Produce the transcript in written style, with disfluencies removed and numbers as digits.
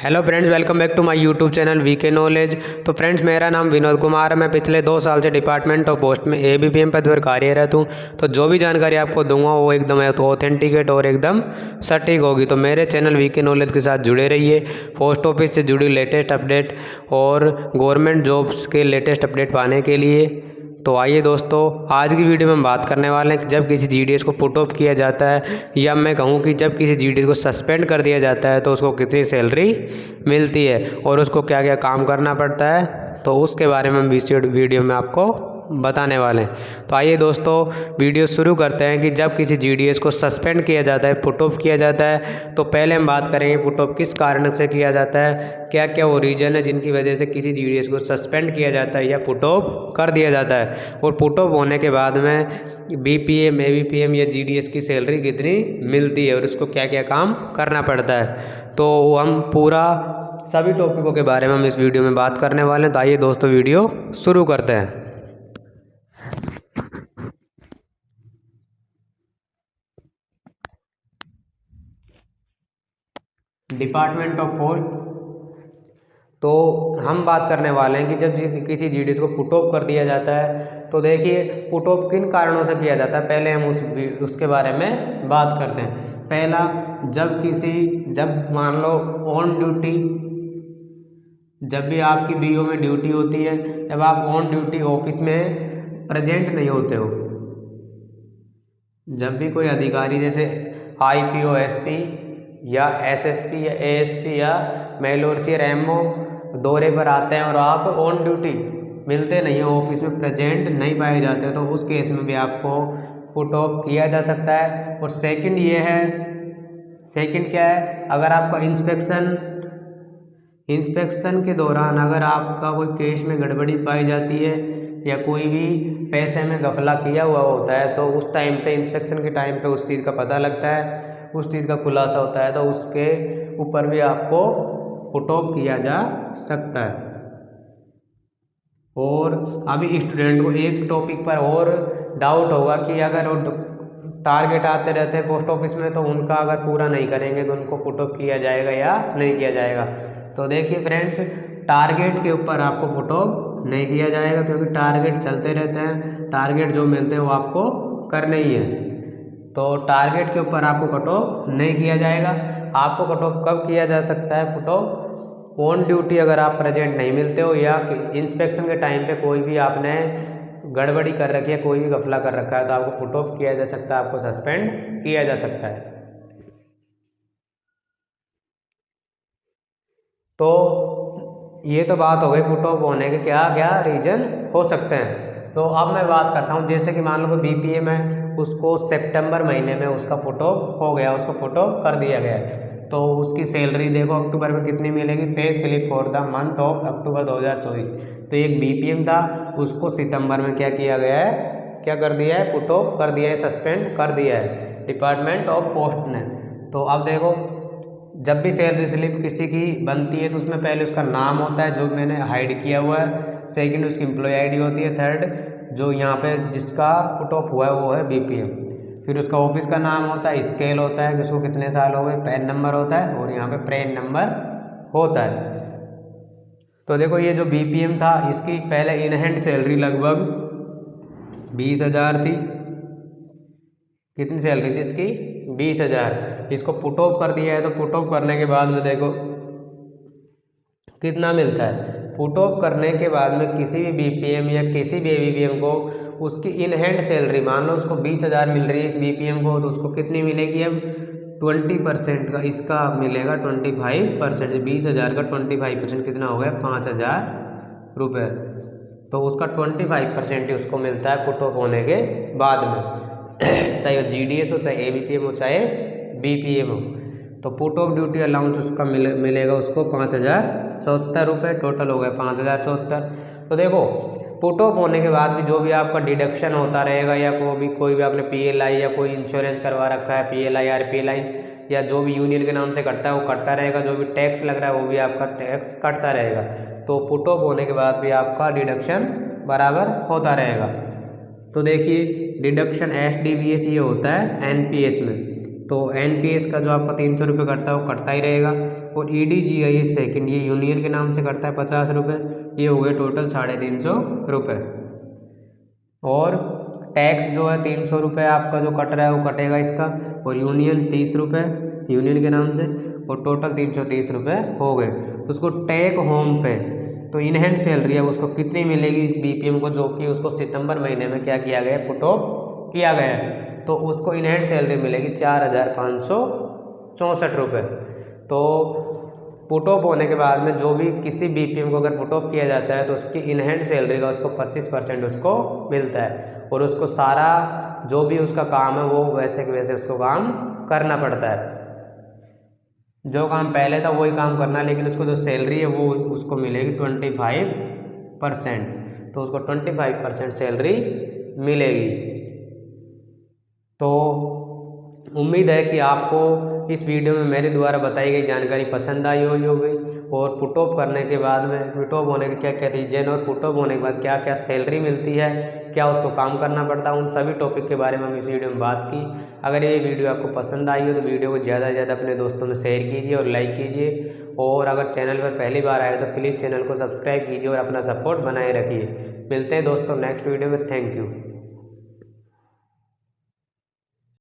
Hello friends, welcome back to my YouTube channel VK knowledge. तो friends, मेरा नाम विनोद कुमार है। मैं पिछले 2 साल से डिपार्टमेंट ऑफ पोस्ट में एबीपीएम पद पर कार्यरत हूँ। तो जो भी जानकारी आपको दूंगा वो एकदम ऑथेंटिकेट और एकदम सटीक होगी। तो मेरे चैनल वीके नॉलेज के साथ जुड़े रहिए। पोस्ट ऑफिस से जुड़ी लेटेस्ट अपडेट और गवर्नमेंट जॉब्स के लेटेस्ट अपडेट पाने के लिए। तो आइए दोस्तों, आज की वीडियो में हम बात करने वाले हैं कि जब किसी जीडीएस को पुट ऑफ किया जाता है, या मैं कहूँ कि जब किसी जीडीएस को सस्पेंड कर दिया जाता है तो उसको कितनी सैलरी मिलती है और उसको क्या क्या काम करना पड़ता है, तो उसके बारे में हम वीडियो में आपको बताने वाले हैं। तो आइए दोस्तों, वीडियो शुरू करते हैं कि जब किसी जीडीएस को सस्पेंड किया जाता है, पुट ऑफ किया जाता है, तो पहले हम बात करेंगे पुट ऑफ किस कारण से किया जाता है, क्या क्या वो रीज़न है जिनकी वजह से किसी जीडीएस को सस्पेंड किया जाता है या पुट ऑफ कर दिया जाता है, और पुट ऑफ होने के बाद में बीपीएम, एबीपीएम या जीडीएस की सैलरी कितनी मिलती है और उसको क्या क्या काम करना पड़ता है। तो हम पूरा सभी टॉपिकों के बारे में हम इस वीडियो में बात करने वाले हैं। तो आइए दोस्तों, वीडियो शुरू करते हैं। डिपार्टमेंट ऑफ पोस्ट, तो हम बात करने वाले हैं कि जब किसी जीडीएस को पुट ऑफ कर दिया जाता है, तो देखिए पुट ऑफ किन कारणों से किया जाता है, पहले हम उसके बारे में बात करते हैं। पहला, जब मान लो ऑन ड्यूटी, जब भी आपकी बीओ में ड्यूटी होती है, जब आप ऑन ड्यूटी ऑफिस में प्रेजेंट नहीं होते हो, जब भी कोई अधिकारी जैसे आईपीओ, एसपी या एसएसपी या एएसपी या मेलोर्ची रेमो दौरे पर आते हैं और आप ऑन ड्यूटी मिलते नहीं हो, ऑफिस में प्रेजेंट नहीं पाए जाते, तो उस केस में भी आपको पुट ऑफ किया जा सकता है। और सेकंड क्या है, अगर आपका इंस्पेक्शन के दौरान अगर आपका कोई केस में गड़बड़ी पाई जाती है या कोई भी पैसे में घपला किया हुआ होता है, तो उस टाइम पे इंस्पेक्शन के टाइम पे उस चीज़ का पता लगता है, उस चीज़ का खुलासा होता है, तो उसके ऊपर भी आपको पुट ऑफ किया जा सकता है। और अभी स्टूडेंट को एक टॉपिक पर और डाउट होगा कि अगर वो टारगेट आते रहते हैं पोस्ट ऑफिस में, तो उनका अगर पूरा नहीं करेंगे तो उनको पुट ऑफ किया जाएगा या नहीं किया जाएगा। तो देखिए फ्रेंड्स, टारगेट के ऊपर आपको पुट ऑफ नहीं किया जाएगा, क्योंकि टारगेट चलते रहते हैं, टारगेट जो मिलते हैं वो आपको करने ही है। तो टारगेट के ऊपर आपको कट ऑफ नहीं किया जाएगा। आपको कट ऑफ कब किया जा सकता है, पुट ऑफ ऑन ड्यूटी अगर आप प्रेजेंट नहीं मिलते हो, या इंस्पेक्शन के टाइम पे कोई भी आपने गड़बड़ी कर रखी है, कोई भी घपला कर रखा है, तो आपको पुट ऑफ किया जा सकता है, आपको सस्पेंड किया जा सकता है। तो ये तो बात हो गई पुट ऑफ होने के क्या क्या रीजन हो सकते हैं। तो अब मैं बात करता हूँ, जैसे कि मान लो कोई बीपीएम है, उसको सितंबर महीने में उसका पुट ऑफ हो गया, उसको पुट ऑफ कर दिया गया है, तो उसकी सैलरी देखो अक्टूबर में कितनी मिलेगी, pay slip for the month of October 2024। तो एक बीपीएम था, उसको सितंबर में क्या किया गया है, क्या कर दिया है, पुट ऑफ कर दिया है, सस्पेंड कर दिया है डिपार्टमेंट ऑफ पोस्ट ने। तो अब देखो, जब भी सैलरी स्लिप किसी की बनती है तो उसमें पहले उसका नाम होता है, जो मैंने हाइड किया हुआ है, सेकंड उसकी एम्प्लॉय आईडी होती है, थर्ड जो यहाँ पे जिसका पुट ऑफ हुआ है वो है बीपीएम, फिर उसका ऑफिस का नाम होता है, स्केल होता है कि उसको कितने साल हो गए, पैन नंबर होता है, और यहाँ पे प्रेन नंबर होता है। तो देखो, ये जो बीपीएम था, इसकी पहले इन हैंड सैलरी लगभग 20,000 थी। कितनी सैलरी थी इसकी, 20,000। इसको पुट ऑफ कर दिया है, तो पुट ऑफ करने के बाद में देखो कितना मिलता है। पुट ऑफ करने के बाद में किसी भी बीपीएम या किसी भी एबीपीएम को उसकी इन हैंड सैलरी, मान लो उसको 20,000 मिल रही है इस बीपीएम को, तो उसको कितनी मिलेगी, अब 20% का इसका मिलेगा 25%। 20,000 का 25% कितना हो गया, 5,000 रुपये। तो उसका 25% ही उसको मिलता है पुट ऑफ होने के बाद में, चाहे जीडीएस हो, चाहे एबीपीएम हो, चाहे बीपीएम हो। तो पुट ऑफ ड्यूटी अलाउंस उसका मिलेगा उसको 5,074 रुपये, टोटल हो गया 5,074। तो देखो, पुट ऑफ होने के बाद भी जो भी आपका डिडक्शन होता रहेगा, या कोई भी आपने पीएलआई या कोई इंश्योरेंस करवा रखा है, पीएलआई आरपीएलआई, या जो भी यूनियन के नाम से कटता है वो कटता रहेगा, जो भी टैक्स लग रहा है वो भी आपका टैक्स कटता रहेगा। तो पुट ऑफ होने के बाद भी आपका डिडक्शन बराबर होता रहेगा। तो देखिए, डिडक्शन एसडीवीएस ये होता है एनपीएस में, तो NPS का जो आपका 300 रुपये कटता है वो कटता ही रहेगा। और EDGIS सेकंड, ये यूनियन के नाम से कटता है 50 रुपये। ये हो गए टोटल 350 रुपये। और टैक्स जो है 300 रुपये आपका जो कट रहा है वो कटेगा इसका। और यूनियन 30 रुपये यूनियन के नाम से, और टोटल 330 रुपये हो गए। तो उसको टेक होम पे तो इन हैंड सैलरी है उसको कितनी मिलेगी इस BPM को, जो कि उसको सितंबर महीने में क्या किया गया है, पुट ऑफ किया गया है। तो उसको इन हैंड सैलरी मिलेगी 4564 रुपये। तो पुट ऑफ होने के बाद में जो भी किसी BPM को अगर पुट ऑफ किया जाता है तो उसकी इन हैंड सैलरी का उसको 25% उसको मिलता है। और उसको सारा जो भी उसका काम है वो वैसे के वैसे उसको काम करना पड़ता है। जो काम पहले था वही काम करना, लेकिन उसको जो सैलरी है वो उसको मिलेगी 25%। तो उसको 25% सैलरी मिलेगी। तो उम्मीद है कि आपको इस वीडियो में मेरे द्वारा बताई गई जानकारी पसंद आई होगी। और पुट ऑफ करने के बाद में पुट ऑफ होने के क्या क्या रीजन, और पुट ऑफ होने के बाद क्या क्या सैलरी मिलती है, क्या उसको काम करना पड़ता है, उन सभी टॉपिक के बारे में हम इस वीडियो में बात की। अगर ये वीडियो आपको पसंद आई हो तो वीडियो को ज़्यादा से ज़्यादा अपने दोस्तों में शेयर कीजिए और लाइक कीजिए। और अगर चैनल पर पहली बार आए तो प्लीज़ चैनल को सब्सक्राइब कीजिए और अपना सपोर्ट बनाए रखिए। मिलते हैं दोस्तों नेक्स्ट वीडियो में। Thank you.